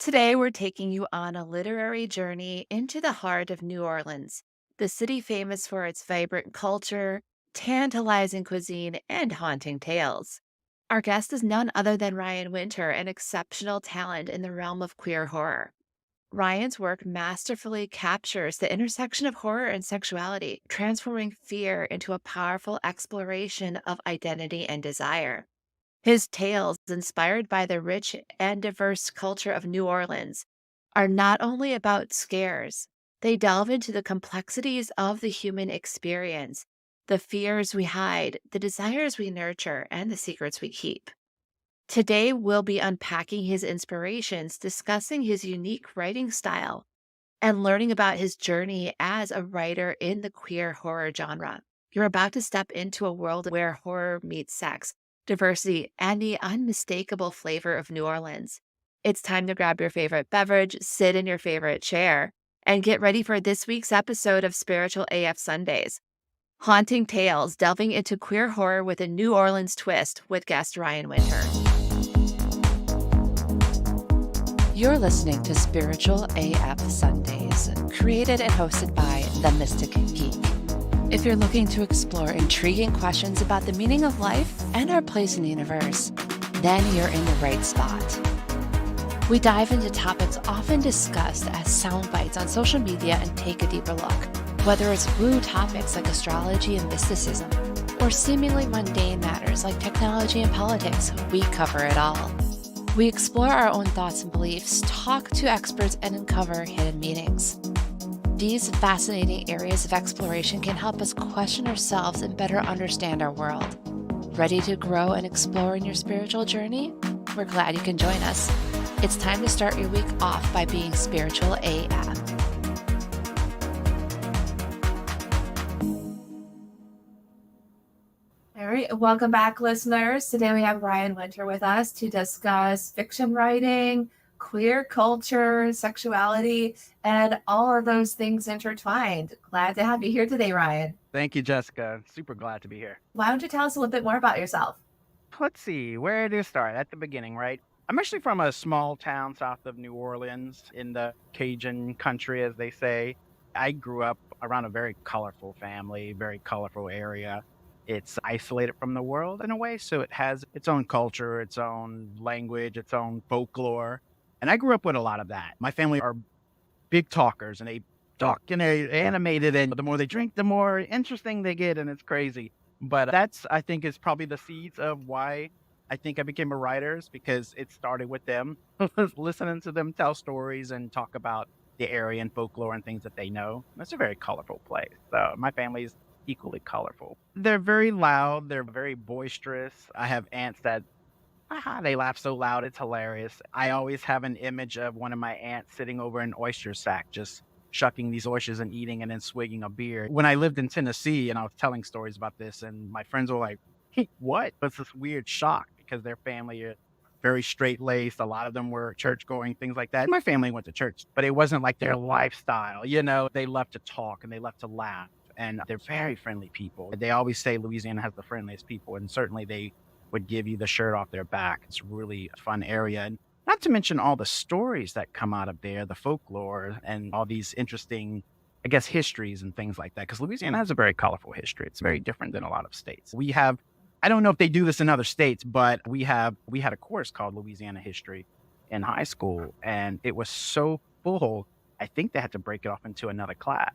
Today, we're taking you on a literary journey into the heart of New Orleans, the city famous for its vibrant culture, tantalizing cuisine, and haunting tales. Our guest is none other than Ryan Winter, an exceptional talent in the realm of queer horror. Ryan's work masterfully captures the intersection of horror and sexuality, transforming fear into a powerful exploration of identity and desire. His tales, inspired by the rich and diverse culture of New Orleans, are not only about scares, they delve into the complexities of the human experience, the fears we hide, the desires we nurture, and the secrets we keep. Today, we'll be unpacking his inspirations, discussing his unique writing style, and learning about his journey as a writer in the queer horror genre. You're about to step into a world where horror meets sex, diversity, and the unmistakable flavor of New Orleans. It's time to grab your favorite beverage, sit in your favorite chair, and get ready for this week's episode of Spiritual AF Sundays. Haunting Tales, delving into queer horror with a New Orleans twist with guest Ryan Winter. You're listening to Spiritual AF Sundays, created and hosted by The Mystic Geek. If you're looking to explore intriguing questions about the meaning of life and our place in the universe, then you're in the right spot. We dive into topics often discussed as sound bites on social media and take a deeper look. Whether it's woo topics like astrology and mysticism, or seemingly mundane matters like technology and politics, we cover it all. We explore our own thoughts and beliefs, talk to experts, and uncover hidden meanings. These fascinating areas of exploration can help us question ourselves and better understand our world. Ready to grow and explore in your spiritual journey? We're glad you can join us. It's time to start your week off by being spiritual AF. All right, welcome back, listeners. Today we have Ryan Winter with us to discuss fiction writing, queer culture, sexuality, and all of those things intertwined. Glad to have you here today, Ryan. Thank you, Jessica. Super glad to be here. Why don't you tell us a little bit more about yourself? Let's see, where to start? At the beginning, right? I'm actually from a small town south of New Orleans in the Cajun country, as they say. I grew up around a very colorful family, very colorful area. It's isolated from the world in a way, so it has its own culture, its own language, its own folklore. And I grew up with a lot of that. My family are big talkers and they talk and they're animated, and the more they drink, the more interesting they get, and it's crazy. But that's, I think, is probably the seeds of why I think I became a writer, is because it started with them, listening to them tell stories and talk about the area and folklore and things that they know. It's a very colorful place. So my family is equally colorful. They're very loud. They're very boisterous. I have aunts that they laugh so loud, it's hilarious. I always have an image of one of my aunts sitting over an oyster sack, just shucking these oysters and eating and then swigging a beer. When I lived in Tennessee and I was telling stories about this, and my friends were like, "Hey, what?" It's this weird shock because their family are very straight laced. A lot of them were church going, things like that. My family went to church, but it wasn't like their lifestyle. They love to talk and they love to laugh. And they're very friendly people. They always say Louisiana has the friendliest people, and certainly they would give you the shirt off their back. It's really a fun area. And not to mention all the stories that come out of there, the folklore and all these interesting, I guess, histories and things like that. Because Louisiana has a very colorful history. It's very different than a lot of states. We have, I don't know if they do this in other states, but we had a course called Louisiana History in high school, and it was so full, I think they had to break it off into another class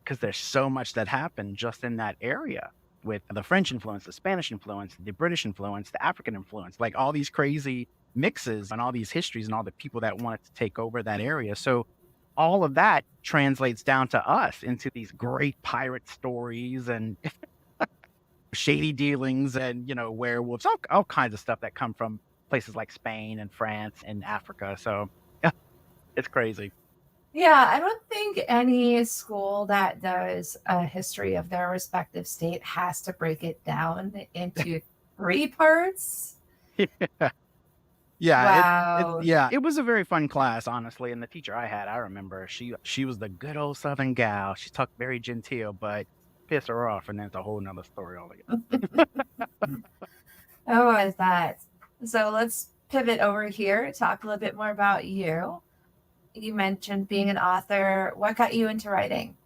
because there's so much that happened just in that area, with the French influence, the Spanish influence, the British influence, the African influence, like all these crazy mixes and all these histories and all the people that wanted to take over that area. So all of that translates down to us into these great pirate stories and shady dealings and, werewolves, all kinds of stuff that come from places like Spain and France and Africa. So yeah, it's crazy. Yeah, I don't think any school that does a history of their respective state has to break it down into three parts. Yeah, Wow. it was a very fun class, honestly. And the teacher I had, I remember she was the good old Southern gal. She talked very genteel, but piss her off, and then it's a whole nother story altogether. Oh, is that? So let's pivot over here, talk a little bit more about you. You mentioned being an author. What got you into writing?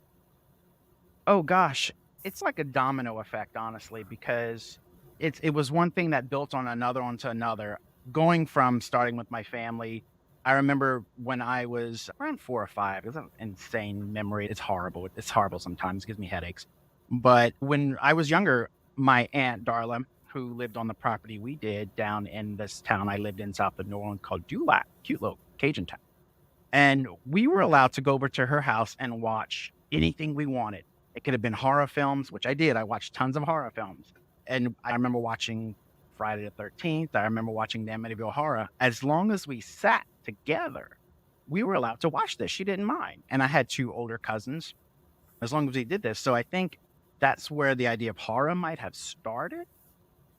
Oh gosh, it's like a domino effect, honestly, because it was one thing that built on another onto another. Going from starting with my family, I remember when I was around 4 or 5, it's an insane memory. It's horrible. It's horrible sometimes, it gives me headaches. But when I was younger, my aunt Darla, who lived on the property we did down in this town I lived in south of New Orleans called Dulac, cute little Cajun town. And we were allowed to go over to her house and watch anything we wanted. It could have been horror films, which I did. I watched tons of horror films. And I remember watching Friday the 13th. I remember watching the Amityville Horror. As long as we sat together, we were allowed to watch this. She didn't mind. And I had 2 older cousins as long as we did this. So I think that's where the idea of horror might have started.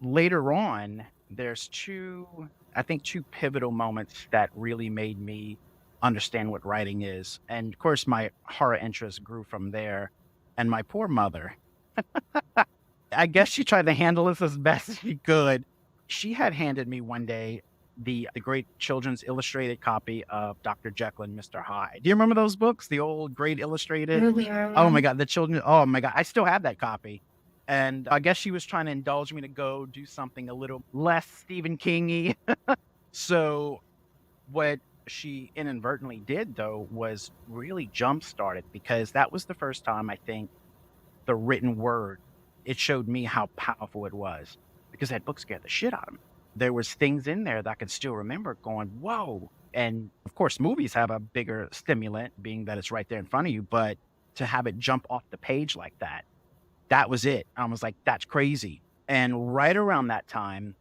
Later on, there's 2 I think 2 pivotal moments that really made me understand what writing is, and, of course, my horror interest grew from there, and my poor mother, I guess she tried to handle this as best as she could. She had handed me one day the great children's illustrated copy of Dr. Jekyll and Mr. Hyde. Do you remember those books? The old great illustrated. Oh my Mhm. god, the children, oh my god, I still have that copy. And I guess she was trying to indulge me to go do something a little less Stephen King-y. So, what she inadvertently did, though, was really jumpstart it, because that was the first time I think the written word, it showed me how powerful it was, because that book scared the shit out of me. There was things in there that I could still remember going, "Whoa." And, of course, movies have a bigger stimulant, being that it's right there in front of you, but to have it jump off the page like that, that was it. I was like, "That's crazy." And right around that time,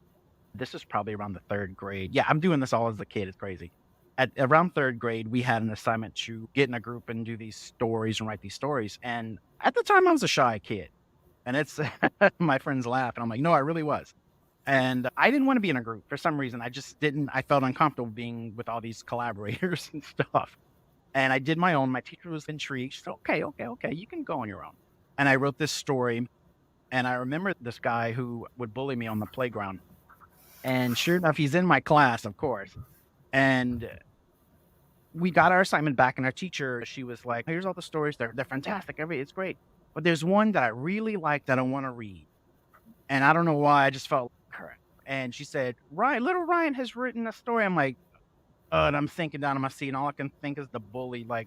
this is probably around the 3rd grade. Yeah, I'm doing this all as a kid, it's crazy. At around 3rd grade, we had an assignment to get in a group and do these stories and write these stories, and at the time, I was a shy kid, and it's my friends laugh, and I'm like, "No, I really was." And I didn't wanna be in a group for some reason, I just didn't. I felt uncomfortable being with all these collaborators and stuff, and I did my own. My teacher was intrigued. She said, "Okay, okay, okay, you can go on your own." And I wrote this story, and I remember this guy who would bully me on the playground, and sure enough, he's in my class, of course, and we got our assignment back, and our teacher, she was like, "Here's all the stories. They're fantastic. It's great. But there's one that I really like that I wanna read." And I don't know why, I just felt like her. And she said, "Ryan, little Ryan has written a story." I'm like, and I'm sinking down in my seat, and all I can think is the bully, like,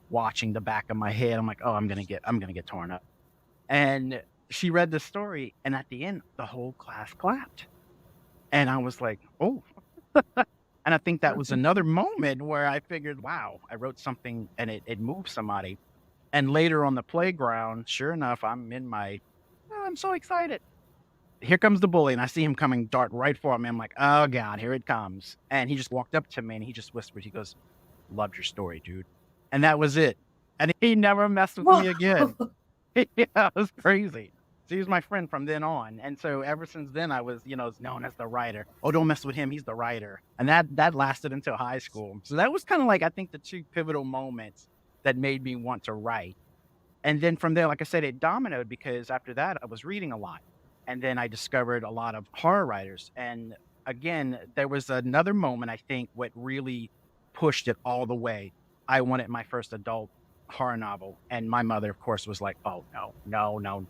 watching the back of my head. I'm like, "Oh, I'm gonna get torn up." And she read the story, and at the end, the whole class clapped. And I was like, "Oh." And I think that was another moment where I figured, "Wow, I wrote something and it moved somebody." And later on the playground, sure enough, I'm in my, "Oh, I'm so excited." Here comes the bully, and I see him coming dart right for me. I'm like, "Oh god, here it comes." And he just walked up to me and he just whispered, he goes, "Loved your story, dude." And that was it. And he never messed with Whoa. me again. Yeah, it was crazy. So he was my friend from then on, and so ever since then, I was, known as the writer. "Oh, don't mess with him, he's the writer." And that lasted until high school. So that was kinda like, I think, the 2 pivotal moments that made me want to write. And then from there, like I said, it dominoed, because after that, I was reading a lot. And then I discovered a lot of horror writers. And again, there was another moment, I think, what really pushed it all the way. I wanted my first adult horror novel. And my mother, of course, was like, "Oh, no, no, no,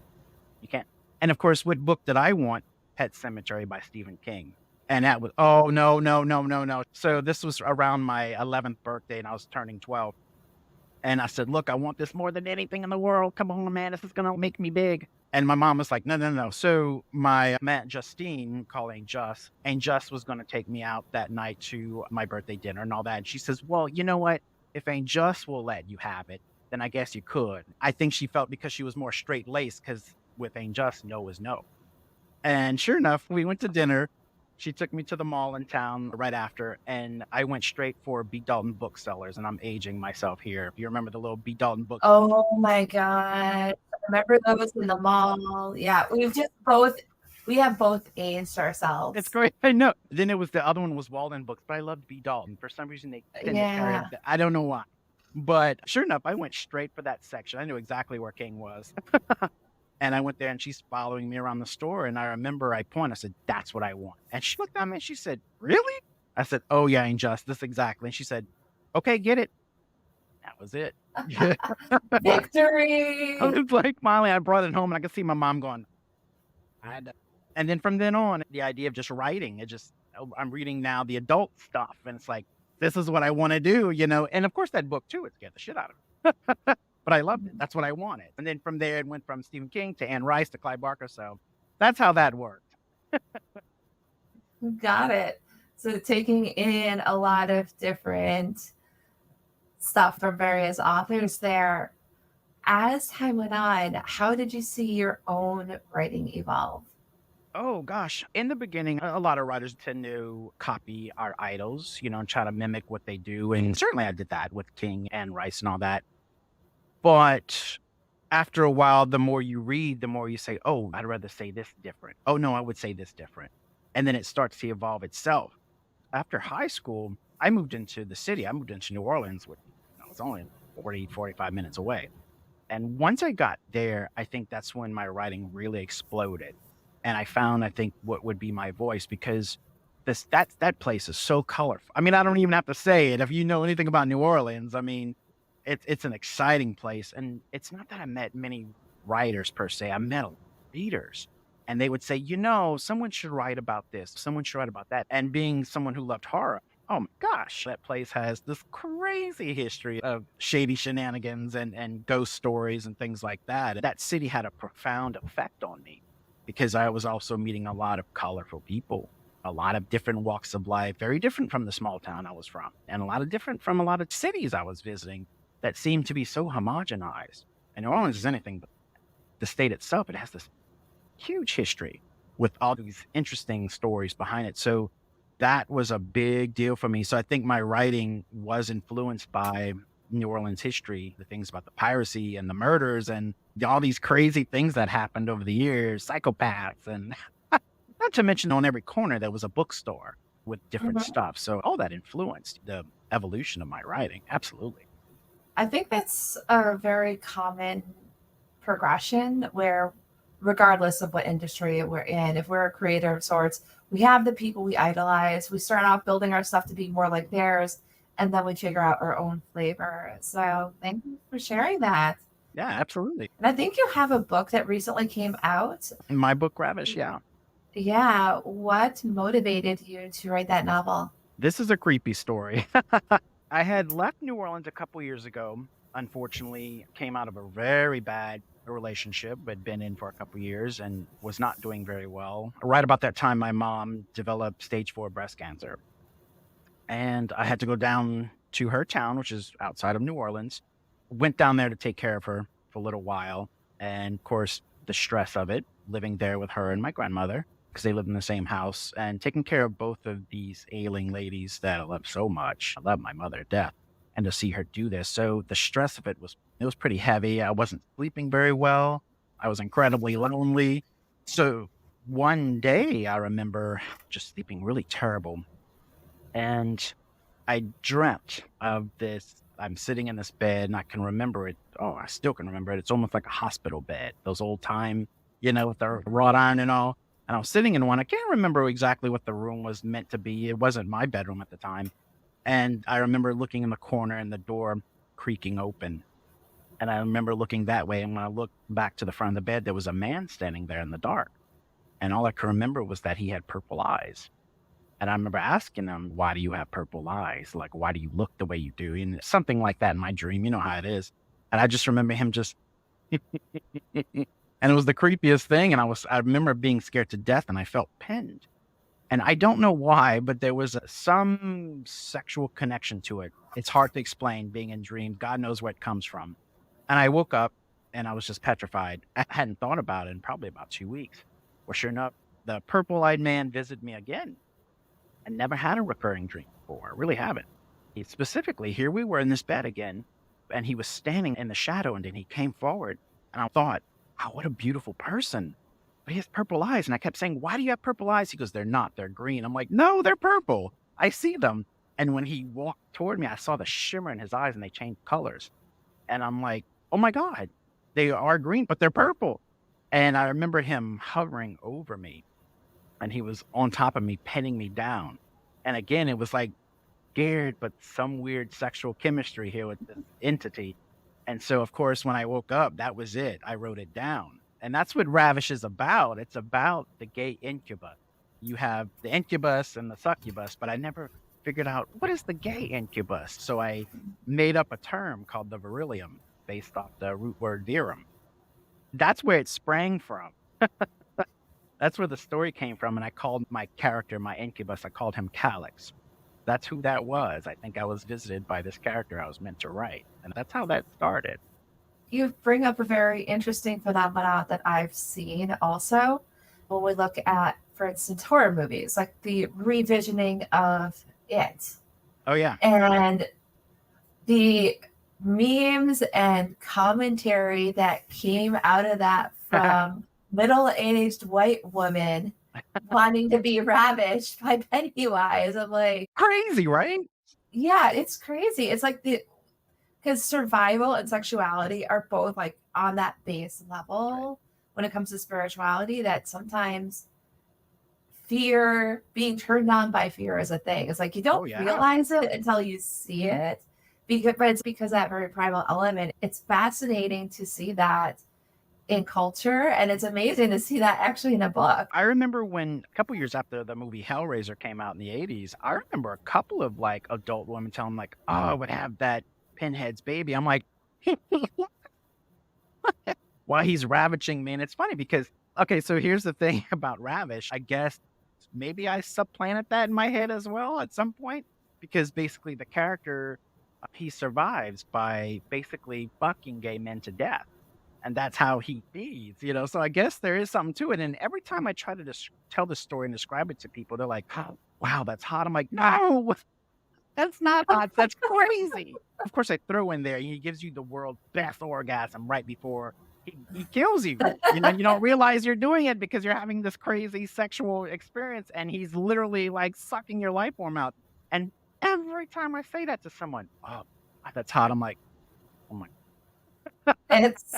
you can't." And of course, what book did I want? Pet Cemetery by Stephen King. And that was, "Oh, no, no, no, no, no." So this was around my 11th birthday, and I was turning 12. And I said, "Look, I want this more than anything in the world. Come on, man. This is gonna make me big." And my mom was like, "No, no, no." So my Aunt Justine, called Aunt Just was gonna take me out that night to my birthday dinner and all that. And she says, "Well, you know what? If Aunt Just will let you have it, then I guess you could." I think she felt because she was more straight laced, because with Aunt Just, no is no. And sure enough, we went to dinner. She took me to the mall in town right after, and I went straight for B. Dalton Booksellers, and I'm aging myself here. If you remember the little B. Dalton book. Oh my god. I remember those in the mall. Yeah, we have both aged It's ourselves. great. I know. Then it was the other one was Walden Books, but I loved B. Dalton. For some reason, they tend to carry Yeah. it. I don't know why. But sure enough, I went straight for that section. I knew exactly where King was. And I went there, and she's following me around the store, and I remember I pointed, I said, "That's what I want." And she looked at me and she said, "Really?" I said, "Oh, yeah, Injustice, exactly." And she said, "Okay, get it." That was it. Yeah. I Victory! was like, finally, I brought it home, and I could see my mom going, "I had to." And then from then on, the idea of just writing, it just I'm reading now the adult stuff, and it's like, "This is what I wanna do," you know? And, of course, that book too, it scared the shit out of me. But I loved it. That's what I wanted. And then from there, it went from Stephen King to Anne Rice to Clive Barker, so that's how that worked. Got it. So taking in a lot of different stuff from various authors there. As time went on, how did you see your own writing evolve? Oh gosh. In the beginning, a lot of writers tend to copy our idols, and try to mimic what they do. And certainly I did that with King and Rice and all that. But after a while, the more you read, the more you say, oh, I'd rather say this different. Oh, no, I would say this different. And then it starts to evolve itself. After high school, I moved into the city. I moved into New Orleans, which was only 45 minutes away. And once I got there, I think that's when my writing really exploded. And I found, I think, what would be my voice because that place is so colorful. I mean, I don't even have to say it. If you know anything about New Orleans, I mean, it's an exciting place. And it's not that I met many writers per se. I met a lot of readers. And they would say, someone should write about this, someone should write about that. And being someone who loved horror, oh my gosh, that place has this crazy history of shady shenanigans and ghost stories and things like that. That city had a profound effect on me because I was also meeting a lot of colorful people, a lot of different walks of life, very different from the small town I was from, and a lot of different from a lot of cities I was visiting that seemed to be so homogenized. And New Orleans is anything but the state itself. It has this huge history with all these interesting stories behind it. So that was a big deal for me. So I think my writing was influenced by New Orleans history, the things about the piracy and the murders and all these crazy things that happened over the years, psychopaths, and not to mention on every corner there was a bookstore with different Mhm. stuff. So all that influenced the evolution of my writing. Absolutely. I think that's a very common progression where, regardless of what industry we're in, if we're a creator of sorts, we have the people we idolize. We start off building our stuff to be more like theirs, and then we figure out our own flavor. So, thank you for sharing that. Yeah, absolutely. And I think you have a book that recently came out. My book Ravish, yeah. Yeah. What motivated you to write that novel? This is a creepy story. I had left New Orleans a couple years ago. Unfortunately, came out of a very bad relationship, had been in for a couple years and was not doing very well. Right about that time, my mom developed stage 4 breast cancer. And I had to go down to her town, which is outside of New Orleans. Went down there to take care of her for a little while. And of course, the stress of it, living there with her and my grandmother, because they lived in the same house, and taking care of both of these ailing ladies that I love so much. I love my mother to death. And to see her do this. So the stress of it was pretty heavy. I wasn't sleeping very well. I was incredibly lonely. So one day I remember just sleeping really terrible. And I dreamt of this. I'm sitting in this bed and I can remember it. Oh, I still can remember it. It's almost like a hospital bed, those old time, with the wrought iron and all. And I was sitting in one. I can't remember exactly what the room was meant to be. It wasn't my bedroom at the time. And I remember looking in the corner and the door creaking open. And I remember looking that way. And when I looked back to the front of the bed, there was a man standing there in the dark. And all I could remember was that he had purple eyes. And I remember asking him, "Why do you have purple eyes? Like, why do you look the way you do?" And something like that in my dream, you know how it is. And I just remember him just, and it was the creepiest thing. And I remember being scared to death and I felt pinned. And I don't know why, but there was some sexual connection to it. It's hard to explain being in dreams. God knows where it comes from. And I woke up and I was just petrified. I hadn't thought about it in probably about 2 weeks. Well, sure enough, the purple eyed man visited me again. I never had a recurring dream before. I really haven't. Specifically, here we were in this bed again, and he was standing in the shadow, and then he came forward, and I thought, "Wow, what a beautiful person." But he has purple eyes, and I kept saying, "Why do you have purple eyes?" He goes, "They're not. They're green." I'm like, "No, they're purple. I see them." And when he walked toward me, I saw the shimmer in his eyes, and they changed colors. And I'm like, "Oh my God, they are green, but they're purple." And I remember him hovering over me, and he was on top of me, pinning me down. And again, it was like scared, but some weird sexual chemistry here with this entity. And so, of course, when I woke up, that was it. I wrote it down. And that's what Ravish is about. It's about the gay incubus. You have the incubus and the succubus, but I never figured out what is the gay incubus. So I made up a term called the virillium based off the root word virum. That's where it sprang from. That's where the story came from. And I called my character, my incubus, I called him Calix. That's who that was. I think I was visited by this character I was meant to write. And that's how that started. You bring up a very interesting phenomenon that I've seen also when we look at, for instance, horror movies, like the revisioning of it Oh, yeah. and the memes and commentary that came out of that from middle-aged white women wanting to be ravished by Pennywise. I'm like, Crazy, right? yeah, it's crazy. It's like the because survival and sexuality are both like on that base Right. level when it comes to spirituality that sometimes fear being turned on by fear is a thing. It's like you Oh, don't yeah. realize it until you see it because but it's because that very primal element. It's fascinating to see that in culture and it's amazing to see that actually in a book. I remember when a couple years after the movie Hellraiser came out in the '80s, I remember a couple of like adult women telling like, "Oh, I would have that Pinhead's baby." I'm like, while he's ravaging me. And it's funny because, okay, so here's the thing about Ravish. I guess maybe I supplanted that in my head as well at some point because basically the character, he survives by basically fucking gay men to death. And that's how he feeds, you know? So I guess there is something to it. And every time I try to tell the story and describe it to people, they're like, "Oh, wow, that's hot." I'm like, no, that's not hot. That's crazy. Of course, I throw in there, he gives you the world's best orgasm right before he kills you. You know, you don't realize you're doing it because you're having this crazy sexual experience and he's literally like sucking your life form out. And every time I say that to someone, "Oh, that's hot." I'm like, oh my, It's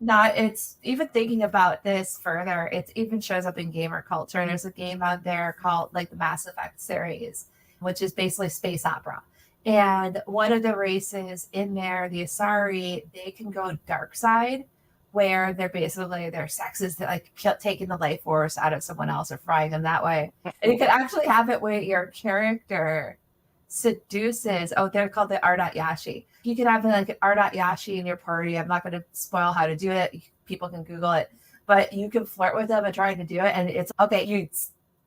not it's even thinking about this further, it even shows up in gamer culture. And there's a game out there called like the Mass Effect series, which is basically space opera. And one of the races in there, the Asari, they can go dark side, where they're basically their sex is like taking the life force out of someone else or frying them that way. And you can actually have it where your character seduces. Oh, they're called the Ardat Yashi. You can have like an Ardat Yashi in your party. I'm not going to spoil how to do it. People can Google it, but you can flirt with them and trying to do it. And it's okay. You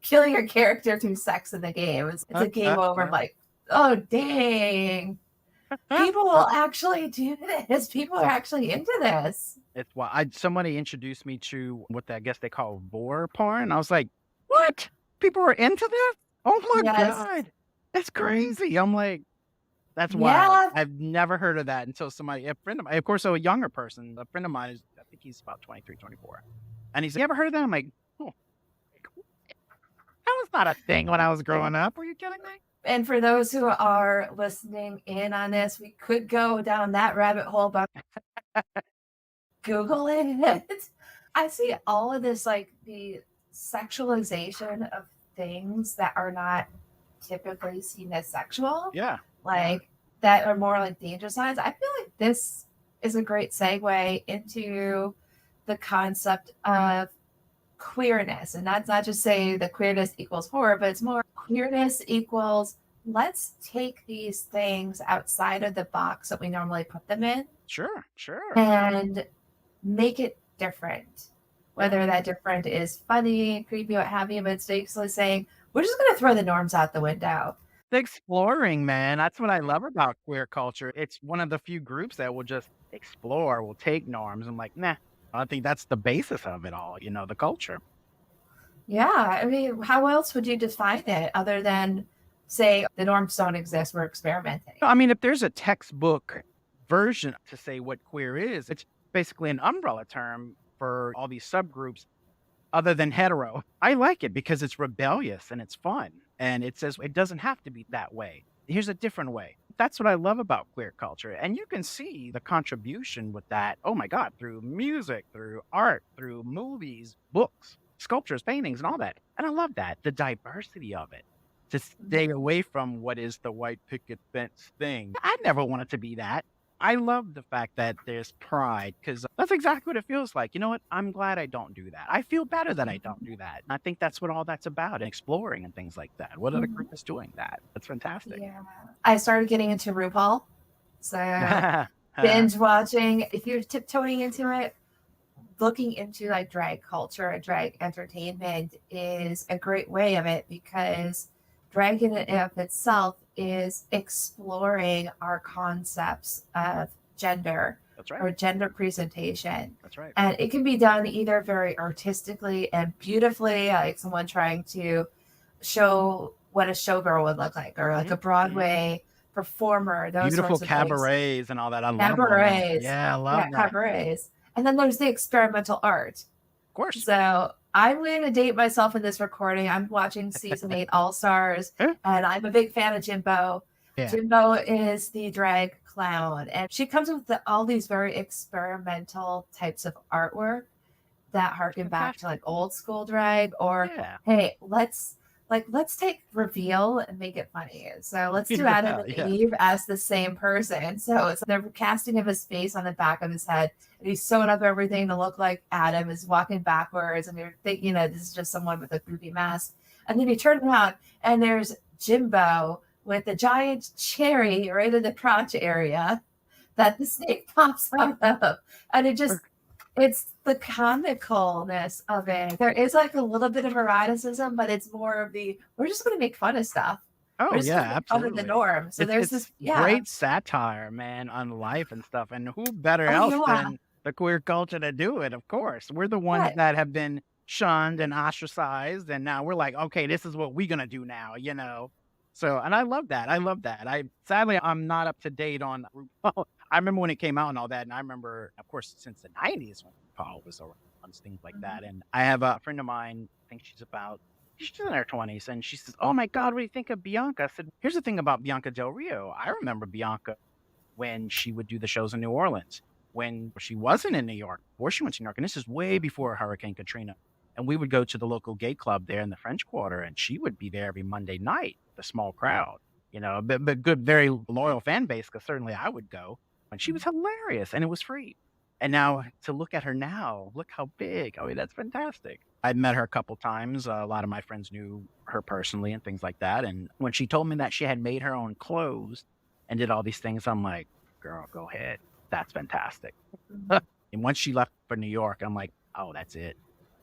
kill your character through sex in the game. It's a game over. I'm like, oh, dang. People will actually do this. People are actually into this. it's why I somebody introduced me to what I guess they call vor porn. I was like, "What? People are into this? Oh my Yes. god, that's crazy!" I'm like, "That's wild." Yeah. I've never heard of that until somebody, a friend of mine, of course, so a younger person, a friend of mine is, I think he's about 23, 24, and he's, "You ever heard of that?" I'm like, "Oh, that was not a thing when I was growing up. Are you kidding me?" And for those who are listening in on this, we could go down that rabbit hole, but Google it. I see all of this like the sexualization of things that are not typically seen as sexual, Yeah, like that are more like danger signs. I feel like this is a great segue into the concept of queerness. And that's not just saying that queerness equals horror, but it's more queerness equals let's take these things outside of the box that we normally put them in sure, sure, and make it different. yeah. Whether that different is funny, creepy, what have you, but it's basically saying, we're just going to throw the norms out the window. The exploring, man. That's what I love about queer culture. It's one of the few groups that will just explore, will take norms. I'm like, nah, I think that's the basis of it all, the culture. Yeah. I mean, how else would you define it other than say the norms don't exist, we're experimenting? I mean, if there's a textbook version to say what queer is, it's basically an umbrella term for all these subgroups other than hetero. I like it because it's rebellious and it's fun. And it says it doesn't have to be that way. Here's a different way. That's what I love about queer culture. And you can see the contribution with that. Oh my God, through music, through art, through movies, books, sculptures, paintings, and all that. And I love that, the diversity of it. to stay away from what is the white picket fence thing. I never wanted to be that. I love the fact that there's pride because that's exactly what it feels like. You know what? I'm glad I don't do that. I feel better that I don't do that. And I think that's what all that's about, exploring and things like that. What other Mhm. group is doing that? That's fantastic. Yeah. I started getting into RuPaul. So binge watching. If you're tiptoeing into it, looking into like drag culture and drag entertainment is a great way of it because drag in and of itself is exploring our concepts of gender That's right. or gender presentation. That's right. And it can be done either very artistically and beautifully, like someone trying to show what a showgirl would look like, or like a Hmm. Broadway performer, those Beautiful sorts of things. cabarets and all that. I love all that. Cabarets. Yeah, I Yeah, love that. Of cabarets. And then there's the experimental art. course. So I'm going to date myself in this recording. I'm watching season 8 All Stars, Huh? and I'm a big fan of Jimbo. Yeah. Jimbo is the drag clown, and she comes with all these very experimental types of artwork that harken back to Fantastic. like old school drag, or Yeah. hey, let's take reveal and make it funny. So let's do Adam Yeah. and Yeah. Eve as the same person. So it's they're casting of his face on the back of his head, and he's sewing up everything to look like Adam is walking backwards, and you're thinking, this is just someone with a goofy mask. And then you turn around and there's Jimbo with a giant cherry right in the crotch area that the snake pops out of. And it's the comicalness of it. There is like a little bit of eroticism, but it's more of the we're just going to make fun of stuff. We're Oh, just going to yeah, make fun of the absolutely. norm. So there's this, It's yeah. great satire, man, on life and stuff, and who better Oh else yeah, than the queer culture to do it, of course. We're the ones right. that have been shunned and ostracized, and now we're like, "Okay, this is what we gonna do now," you know? So and I love that, I love that. I'm not up to date on RuPaul. I remember when it came out and all that, and I remember, of course, since the '90s when RuPaul was around, things like Mhm. that, and I have a friend of mine, I think she's in her 20s, and she says, "Oh my god, what do you think of Bianca?" I said, "Here's the thing about Bianca Del Rio. I remember Bianca when she would do the shows in New Orleans, when she wasn't in New York, before she went to New York, and this is way before Hurricane Katrina. And we would go to the local gay club there in the French Quarter, and she would be there every Monday night, the small crowd, but good, very loyal fan base, because certainly I would go. And she was hilarious, and it was free. And now to look at her now, look how big. I mean, that's fantastic. I'd met her a couple times. A lot of my friends knew her personally and things like that. And when she told me that she had made her own clothes and did all these things, I'm like, girl, go ahead. That's fantastic. And once she left for New York, I'm like, oh, that's it.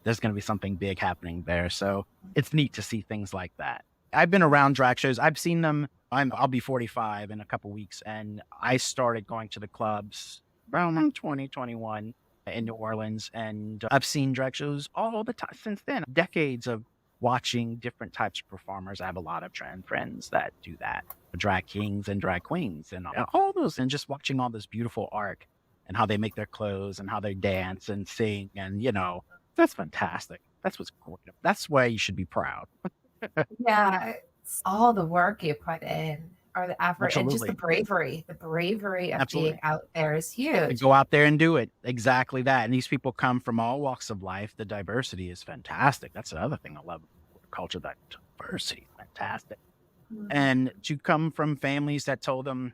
There's going to be something big happening there. So it's neat to see things like that. I've been around drag shows. I've seen them. I'll be 45 in a couple weeks, and I started going to the clubs around 2021 in New Orleans, and I've seen drag shows all the time since then. Decades of watching different types of performers. I have a lot of trans friends that do that, drag kings and drag queens, and all those, and just watching all this beautiful art and how they make their clothes and how they dance and sing, and that's fantastic. That's what's great. That's why you should be proud. Yeah, it's all the work you put in, or the effort, and just the Absolutely. bravery. The bravery of being Absolutely. out there is To huge. go out there and do it. Exactly that. And these people come from all walks of life. The diversity is fantastic. That's another thing I love about culture. That diversity is fantastic. Mhm. And to come from families that told them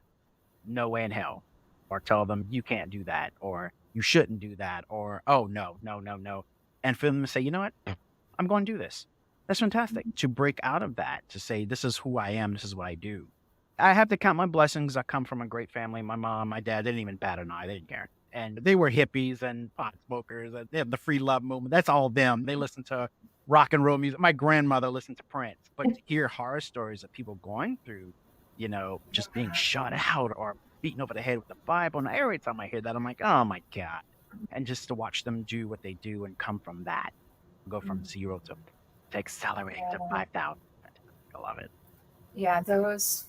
no way in hell, or tell them you can't do that, or you shouldn't do that, or oh no, no, no, no. And for them to say, you know what? I'm going to do this. That's fantastic. To break out of that, to say, this is who I am, this is what I do. I have to count my blessings. I come from a great family. My mom, my dad, they didn't even bat an eye. They didn't care. And they were hippies and pot smokers. And they have the free love movement. That's all them. They listen to rock and roll music. My grandmother listened to Prince. But to hear horror stories of people going through, just being shut out or beaten over the head with the Bible. And every time I hear that, I'm like, oh my God. And just to watch them do what they do and come from that, go from zero to accelerate to Yeah. 5,000. I love it. Yeah, those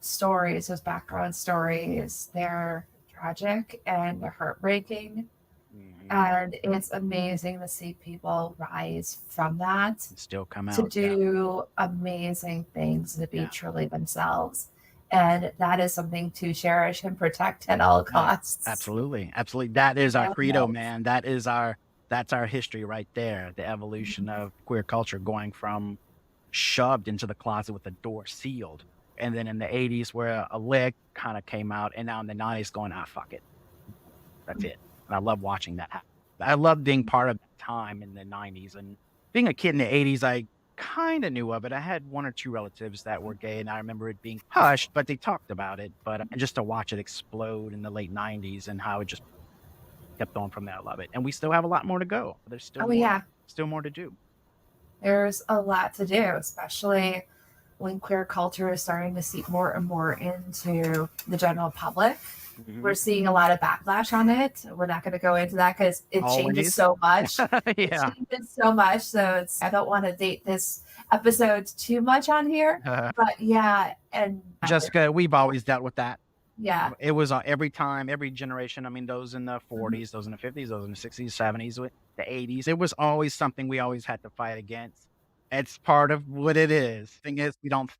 stories, those background stories, they're tragic and they're heartbreaking. Mhm. And it's amazing to see people rise from that And still come to out. Yeah. do amazing things, to be Yeah. truly themselves. And that is something to cherish and protect at all Yeah. costs. Absolutely. Absolutely. That is our credo, Yeah. man. That's our history right there. The evolution of queer culture going from shoved into the closet with the door sealed. And then in the 80s where a leg kind of came out, and now in the 90s going, "Ah, fuck it. That's it." And I love watching that happen. I love being part of that time in the 90s, and being a kid in the 80s, I kinda knew of it. I had 1 or 2 relatives that were gay, and I remember it being hushed, but they talked about it. But, and just to watch it explode in the late 90s and how it just kept on from there, I love it. And we still have a lot more to go. There's Oh yeah, still more to do. there's a lot to do, especially when queer culture is starting to seep more and more into the general public. We're Mhm. seeing a lot of backlash on it. We're not going to go into that because it changes Always. so much. It Yeah. changes so much. So I don't want to date this episode too much on here. But yeah, and Jessica, we've always dealt with that. yeah. It was, every time, every generation. I mean, those in the Mhm. 40s, those in the 50s, those in the 60s, 70s, the 80s. It was always something we always had to fight against. It's part of what it is. Thing is, we don't.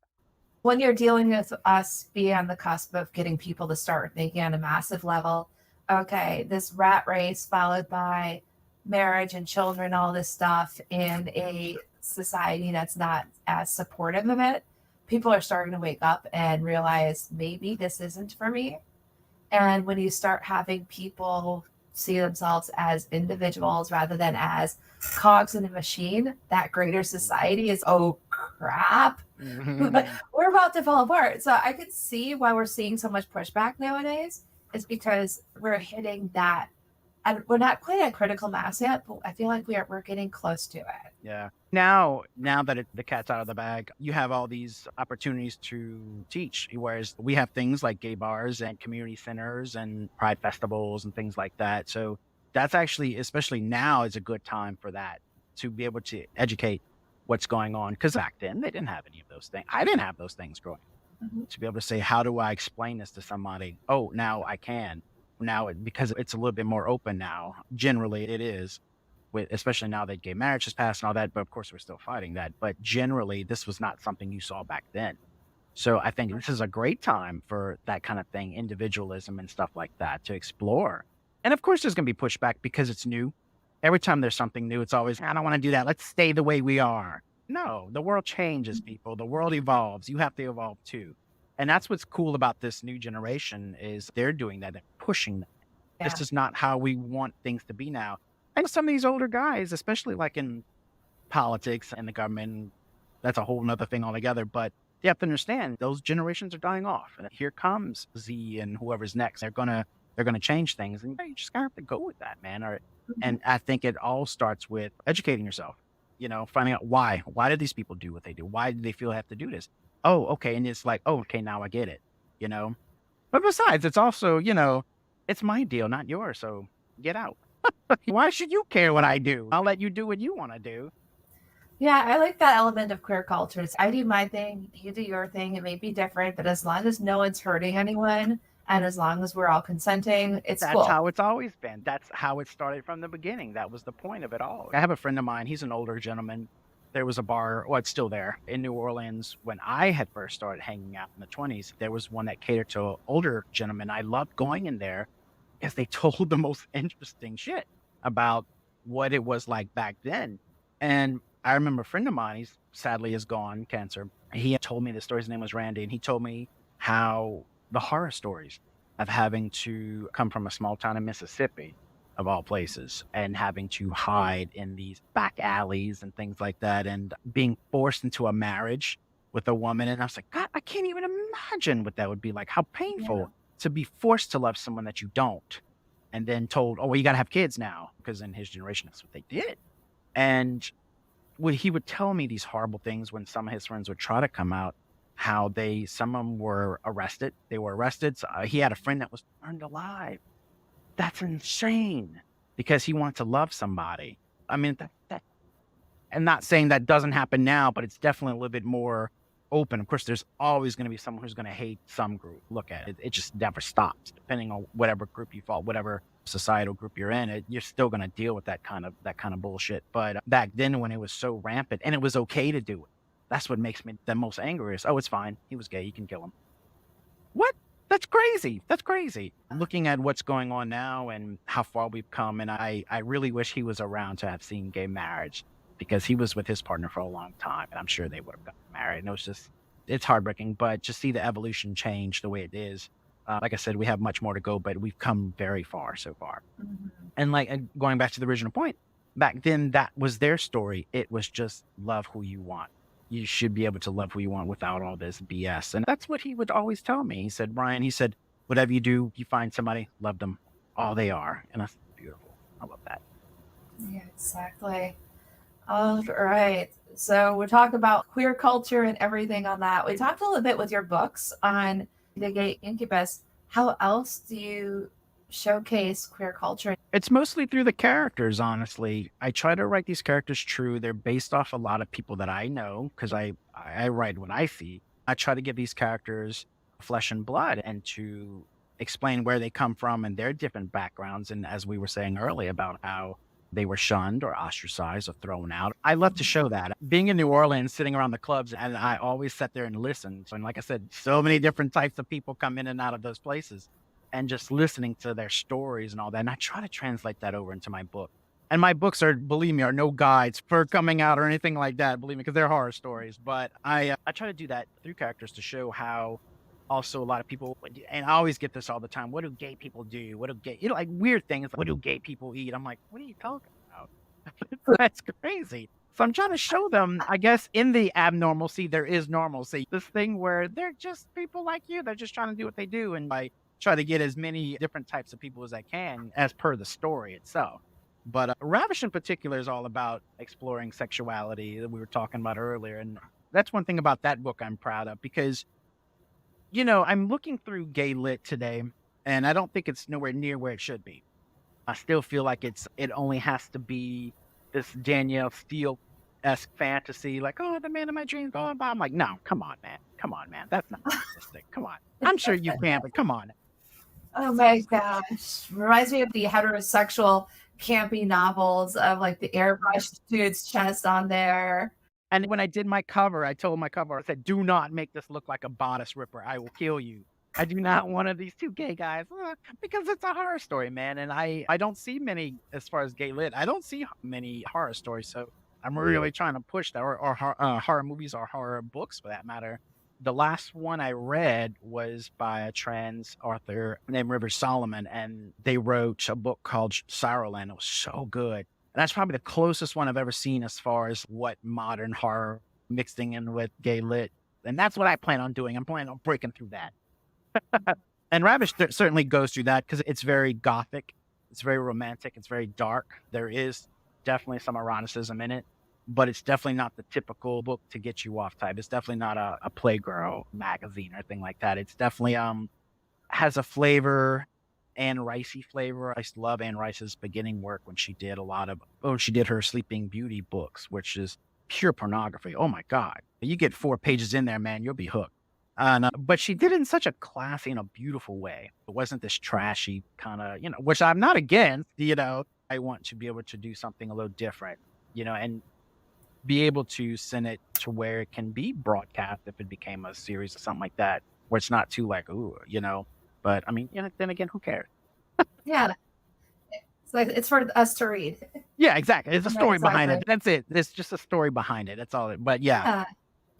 When you're dealing with us being on the cusp of getting people to start thinking on a massive level, okay, this rat race followed by marriage and children, all this stuff in a society that's not as supportive of it, people are starting to wake up and realize maybe this isn't for me. And when you start having people see themselves as individuals rather than as cogs in a machine, that greater society is, oh crap, Mhm. we're about to fall apart. So I could see why we're seeing so much pushback nowadays. Is because we're hitting that, and we're not quite at critical mass yet, but I feel like we're getting close to it. Yeah. Now that the cat's out of the bag, you have all these opportunities to teach. Whereas we have things like gay bars and community centers and pride festivals and things like that. So that's actually, especially now, is a good time for that, to be able to educate what's going on. Because back then they didn't have any of those things. I didn't have those things growing up. Mhm. To be able to say, how do I explain this to somebody? Oh, now I can. Because it's a little bit more open now. Generally, it is, with, especially now that gay marriage has passed and all that, but of course we're still fighting that. But generally, this was not something you saw back then. So I think this is a great time for that kind of thing, individualism and stuff like that, to explore. And of course, there's going to be pushback because it's new. Every time there's something new, it's always, I don't want to do that. Let's stay the way we are. No, the world changes, people. The world evolves. You have to evolve too. And that's what's cool about this new generation, is they're doing that. They're pushing that. This Yeah. is not how we want things to be now. And some of these older guys, especially like in politics and the government, that's a whole nother thing altogether. But you have to understand, those generations are dying off. And here comes Z and whoever's next. They're gonna change things. And you just gotta have to go with that, man. Mhm. And I think it all starts with educating yourself, finding out why. Why do these people do what they do? Why do they feel they have to do this? Oh, okay. And it's like, oh, okay, now I get it, you know? But besides, it's also, it's my deal, not yours. So get out. Why should you care what I do? I'll let you do what you wanna do. Yeah, I like that element of queer cultures. I do my thing, you do your thing. It may be different, but as long as no one's hurting anyone and as long as we're all consenting, it's That's cool. how it's always been. That's how it started from the beginning. That was the point of it all. I have a friend of mine, he's an older gentleman. There was a bar, well, it's still there, in New Orleans when I had first started hanging out in the 20s. There was one that catered to older gentlemen. I loved going in there because they told the most interesting shit about what it was like back then. And I remember a friend of mine, he's sadly is gone, cancer. He had told me the story. His name was Randy, and he told me how the horror stories of having to come from a small town in Mississippi, of all places, and having to hide in these back alleys and things like that, and being forced into a marriage with a woman. And I was like, God, I can't even imagine what that would be like. How Yeah. painful to be forced to love someone that you don't, and then told, oh, well, you got to have kids now, because in his generation, that's what they did. And he would tell me these horrible things when some of his friends would try to come out, how some of them were arrested. They were arrested. So, he had a friend that was burned alive. That's insane, because he wanted to love somebody. I mean, I'm not saying that doesn't happen now, but it's definitely a little bit more open. Of course, there's always going to be someone who's going to hate some group. Look at it. It just never stops, depending on whatever group you fall, whatever societal group you're in. You're still going to deal with that kind of bullshit. But back then, when it was so rampant and it was okay to do it, that's what makes me the most angry. Is, oh, it's fine. He was gay. You can kill him. What? That's crazy. That's crazy. Looking at what's going on now and how far we've come, and I really wish he was around to have seen gay marriage because he was with his partner for a long time, and I'm sure they would have gotten married. And it's heartbreaking, but just see the evolution change the way it is. Like I said, we have much more to go, but we've come very far so far. Mhm. And like going back to the original point, back then that was their story. It was just love who you want. You should be able to love who you want without all this BS. And that's what he would always tell me. He said, Brian, he said, whatever you do, you find somebody, love them all they are. And that's beautiful. I love that. Yeah, exactly. All right. So we talked about queer culture and everything on that. We talked a little bit with your books on the gay incubus. How else do you showcase queer culture? It's mostly through the characters, honestly. I try to write these characters true. They're based off a lot of people that I know because I write what I see. I try to give these characters flesh and blood and to explain where they come from and their different backgrounds. And as we were saying earlier about how they were shunned or ostracized or thrown out. I love to show that. Being in New Orleans, sitting around the clubs, and I always sat there and listened. And like I said, so many different types of people come in and out of those places and just listening to their stories and all that. And I try to translate that over into my book. And my books are, believe me, are no guides for coming out or anything like that. Believe me, because they're horror stories. But I try to do that through characters to show how also a lot of people, and I always get this all the time. What do gay people do? What do gay, like weird things? Like, what do gay people eat? I'm like, what are you talking about? That's crazy. So I'm trying to show them, I guess, in the abnormalcy, there is normalcy. This thing where they're just people like you. They're just trying to do what they do. And I try to get as many different types of people as I can as per the story itself. But Ravish in particular is all about exploring sexuality that we were talking about earlier. And that's one thing about that book I'm proud of because, I'm looking through gay lit today and I don't think it's nowhere near where it should be. I still feel like it only has to be this Danielle Steele-esque fantasy, like, "Oh, the man of my dreams, blah, blah, blah." I'm like, "No, come on, man. Come on, man. That's not realistic. Come on. I'm sure you can, but come on." Oh my gosh. Reminds me of the heterosexual campy novels of like the airbrushed dude's chest on there. And when I did my cover, I told my cover, I said, "Do not make this look like a bodice ripper. I will kill you. I do not want of these two gay guys," because it's a horror story, man. And I don't see many as far as gay lit. I don't see many horror stories, so I'm really trying to push that, or horror movies or horror books for that matter. The last one I read was by a trans author named River Solomon, and they wrote a book called Sorrowland. It was so good. And that's probably the closest one I've ever seen as far as what modern horror mixing in with gay lit. And that's what I plan on doing. I'm planning on breaking through that. And Ravish certainly goes through that because it's very gothic. It's very romantic. It's very dark. There is definitely some eroticism in it, but it's definitely not the typical book to get you off type. It's definitely not a Playgirl magazine or anything like that. It's definitely has a flavor, Anne Ricey flavor. I used to love Anne Rice's beginning work when she did she did her Sleeping Beauty books, which is pure pornography. Oh my God. You get 4 pages in there, man, you'll be hooked. And, but she did it in such a classy and a beautiful way. It wasn't this trashy kind of, which I'm not against, I want to be able to do something a little different, and be able to send it to where it can be broadcast if it became a series or something like that, where it's not too like, ooh, but I mean, then again, who cares? Yeah. It's like it's for us to read. Yeah, exactly. There's a Right, story behind it. exactly. That's it. There's just a story behind it. That's all. But yeah,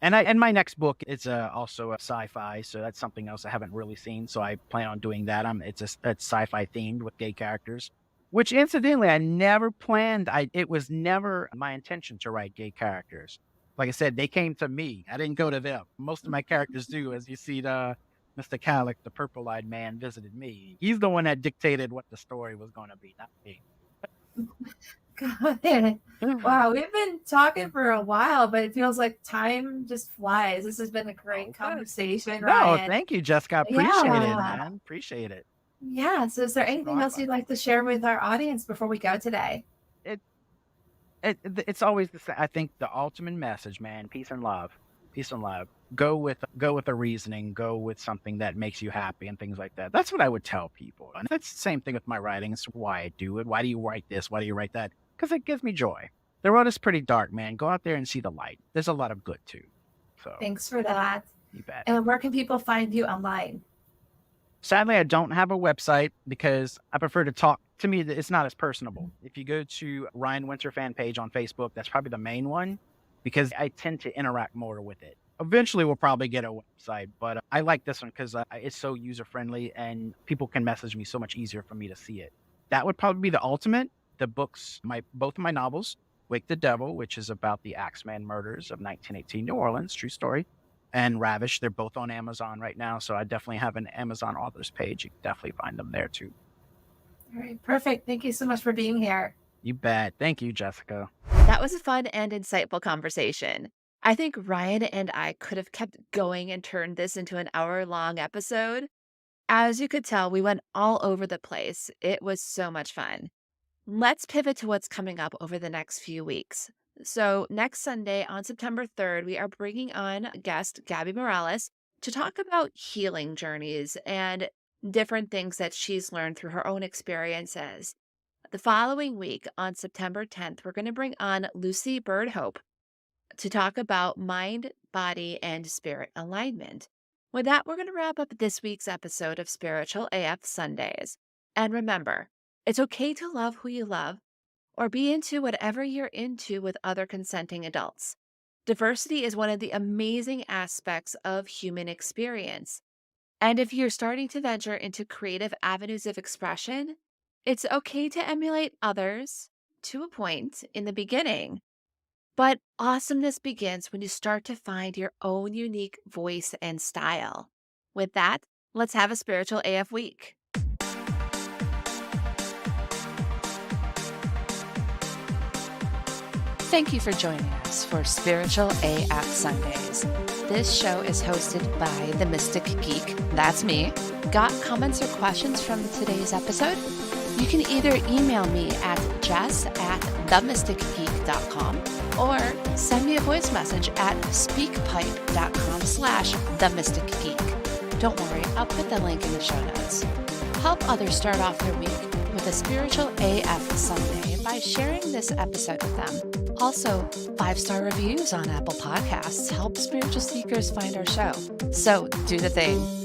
Yeah. and my next book is also a sci-fi, so that's something else I haven't really seen. So I plan on doing that. It's sci-fi themed with gay characters, which incidentally I never planned. It was never my intention to write gay characters. Like I said, they came to me. I didn't go to them. Most of my characters do, as you see Mr. Calic, the purple-eyed man, visited me. He's the one that dictated what the story was going to be, not me. Got it. Wow, we've been talking for a while, but it feels like time just flies. This has been a great Oh, good. conversation, No, Ryan. thank you, Jessica. I appreciate it, Yeah. man. Appreciate it. Yeah. So is there anything else Likewise. you'd like to share with our audience before we go today? It it's always the same. I think the ultimate message, man, peace and love. Peace and love. Go with a reasoning, go with something that makes you happy and things like that. That's what I would tell people. And that's the same thing with my writing. It's why I do it. Why do you write this? Why do you write that? Because it gives me joy. The road is pretty dark, man. Go out there and see the light. There's a lot of good too. So Thanks for that. you bet. And where can people find you online? Sadly, I don't have a website because I prefer to talk to me, it's not as personable. If you go to Ryan Winter fan page on Facebook, that's probably the main one because I tend to interact more with it. Eventually, we'll probably get a website, but I like this one because it's so user friendly and people can message me so much easier for me to see it. That would probably be the ultimate. The books, my both of my novels, Wake the Devil, which is about the Axeman murders of 1918 New Orleans, true story, and Ravish. They're both on Amazon right now, so I definitely have an Amazon authors page. You can definitely find them there too. All right, perfect. Thank you so much for being here. You bet. Thank you, Jessica. That was a fun and insightful conversation. I think Ryan and I could have kept going and turned this into an hour-long episode. As you could tell, we went all over the place. It was so much fun. Let's pivot to what's coming up over the next few weeks. So, next Sunday on September 3rd, we are bringing on guest Gabby Morales to talk about healing journeys and different things that she's learned through her own experiences. The following week, on September 10th, we're going to bring on Lucy Birdhope to talk about mind, body, and spirit alignment. With that, we're going to wrap up this week's episode of Spiritual AF Sundays. And remember, it's okay to love who you love or be into whatever you're into with other consenting adults. Diversity is one of the amazing aspects of human experience. And if you're starting to venture into creative avenues of expression, it's okay to emulate others to a point in the beginning. But awesomeness begins when you start to find your own unique voice and style. With that, let's have a spiritual AF week. Thank you for joining us for Spiritual AF Sundays. This show is hosted by the Mystic Geek, that's me. Got comments or questions from today's episode? You can either email me at jess@themysticgeek.com or send me a voice message at speakpipe.com/themysticgeek. Don't worry, I'll put the link in the show notes. Help others start off their week with a Spiritual AF Sunday by sharing this episode with them. Also, 5-star reviews on Apple Podcasts help spiritual seekers find our show. So do the thing.